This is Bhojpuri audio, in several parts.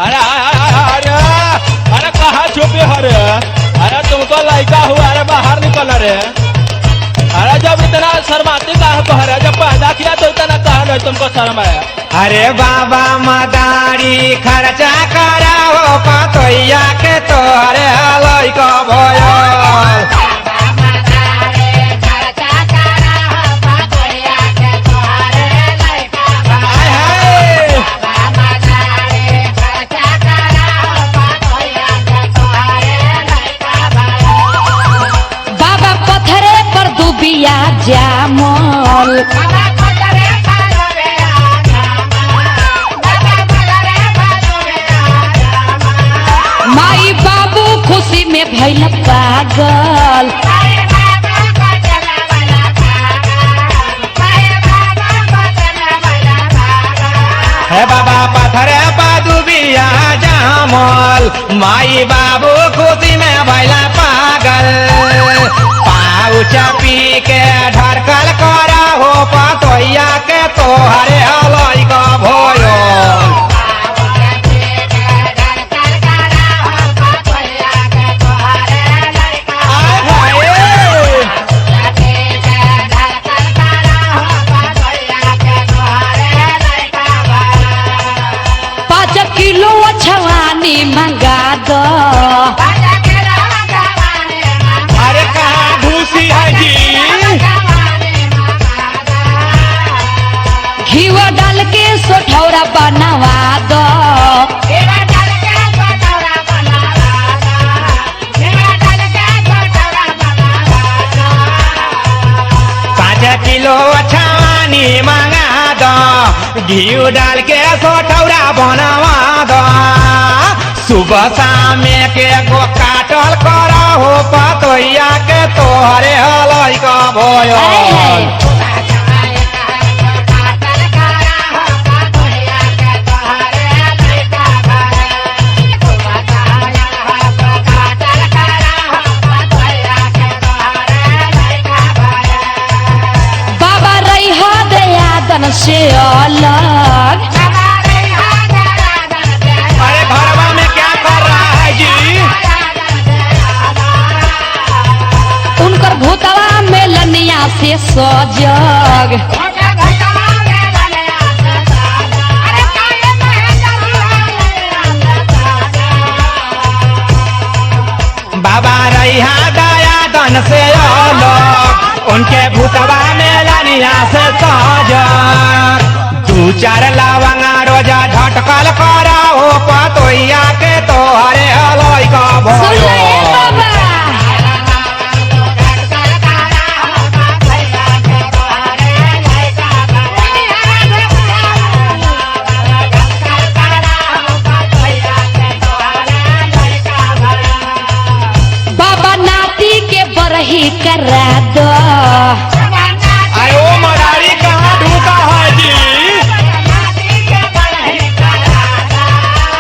अरे अरे अरे कहाँ छुपे हो रे? अरे तुमको लड़का हुआ, अरे बाहर निकल रे। अरे जब इतना शर्माती कहाँ को है? जब पैदा किया तो इतना कहाँ नहीं तुमको शर्म आया? अरे बाबा मदारी खर्चा कराओ पतोइया के तोहरे लइका भयो। बाबा पत्थरे पर दुबिया जामल माई बाबू खुशी में भइल पागल। हे बाबा पत्थरे पादुबिया जामल माई बाबू खुशी में भैला पागल। पाउच पी के ढरकल करा हो पतोइया के तोहरे लइका भयो। किलो छवानी मंगा दो। अरे कहाँ भूसी है जी? घीवा डाल के सोठौरा बनवा दो। 5 किलो छानी मंगा दो, घी डाल के सोठौरा बनवा दो। सुबह शाम के गो काटल करा हो पतोइया के तोहरे लइका भयो। बाबा रहा दयादन से अलग। अरे घरवा में क्या कर रहा है जी? उनकर भूतवा में लनिया से सजग। बाबा रहा दयादन से अलग, उनके भूतवा में लनिया से सजग। 2-4 लवंगा रोजा झटकल करा हो पतोइया के तोहरे लइका भयो। बाबा बाबा नाती के बरही करा दो। अरे ओ मदारी कहाँ ढूका है जी?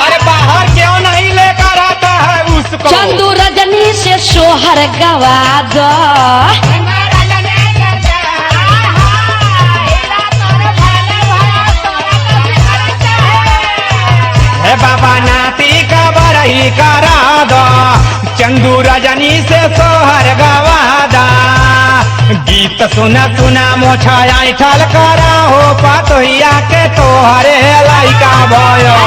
अरे बाहर क्यों नहीं लेकर आता है उसको? चंदू रजनी से सोहर गवा दो। हे बाबा नाती का बरही करा दो, चंदू रजनी से सोहर गवा दा। गीत सुना सुना मोछा ऐठल करा हो पतोइया के तोहरे लइका भयो।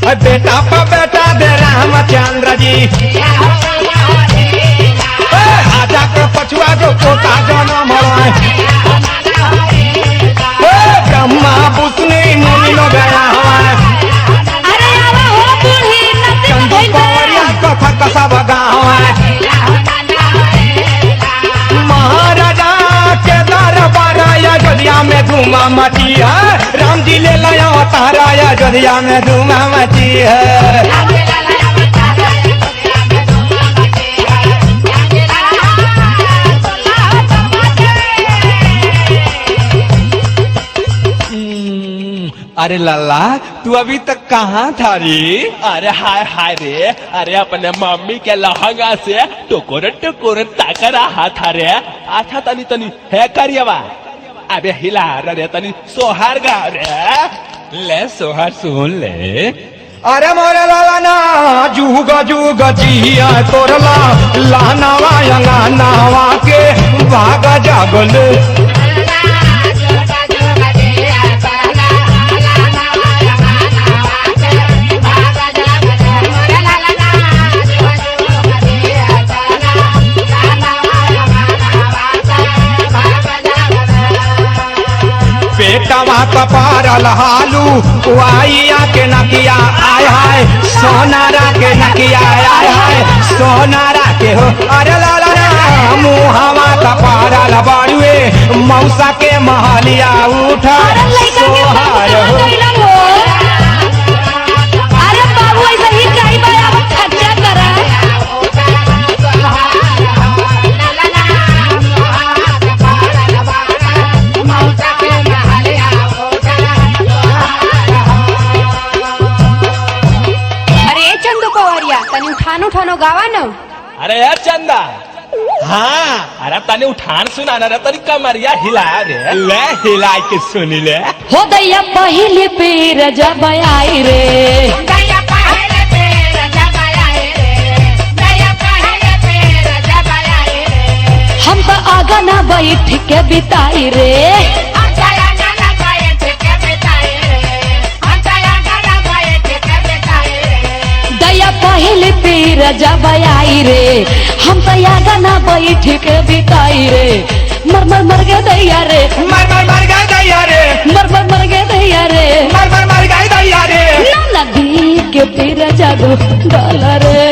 बाबा बेटा पर बेटा दे रामचंद्र जी। आजा के पछुआ जो पोता जनम है। ब्रह्मा विष्णु मुनि लो गया है। अरे आवा हो बूढ़ी नती चंदू कवरिया कथा कसा बगाव है। महाराजा के दरबार अयोध्या में धूमा मची है। राम जी ले लाया तारा अयोध्या में धूमा मची है। अरे लल्ला तू अभी तक कहाँ था रे? अरे हाय हाय रे, अरे अपने मम्मी के लहंगा से टुकुर टुकुर ताक रहा था रे। अच्छा तनी तनी है करियवा, अबे हिला रे तनी सोहार गा रे। ले सोहर सुन ले। अरे मोरे लाला ना जुग जुग जिया तोरला लानावा अंगानावा के भाग जागल। पेटवा कपारल हालू वाइया के नकिया आय हाय सोनारा के नकिया आय हाय सोनारा के हो। अरे लाला मुहावा कपारल बाड़ुए मौसा के महलिया उठा अरे लइका के सोहार बाबू हो। कैलन हो। अरे बाबू ऐसा ही कई बार अब खर्चा करा। अरे चंदू पवारिया तनी उठानो उठानो गावा न। अरे यार चंदा, हाँ अरे तनी उठान सुना रे, तनी कमरिया हिला रे। ले हिला के सुन ले। हो दैया पहले पेर जब आई रे, हम तो आगा ना बैठ के बिताई रे। दैया पहले पेर जब आई रे, हम तो आगा ना बैठ के बिताई रे। मर मर मर गए दैया रे, मर मर मर गए दैया रे, मर मर मर गए दैया रे। मर मर मर गए दैया रे। नदी के पेर जादू डाला रे।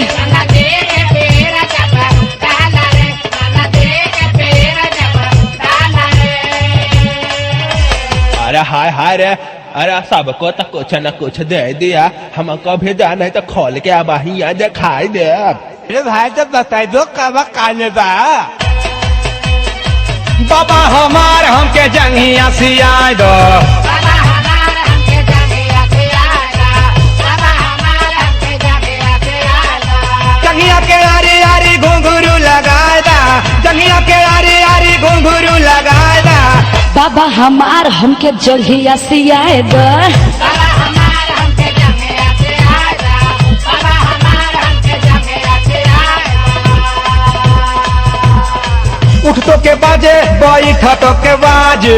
अरे हाय हाय रे, अरे सबको तो कुछ न कुछ दे दिया, हमको भी जाना है तो खोल के अब यहाँ दिखाई दे। अरे भाई तो बताई दो कब काने बा। बाबा हमार हमके जंगिया सियाई दो। जंगिया के आरी आरी घुंघरू लगाए दा, जंगिया के आरी आरी घुंघरू लगाए दा। बाबा हमार हमके जल्हिया सियाए द। उठ तो के बाजे बैठ तो के बाजे।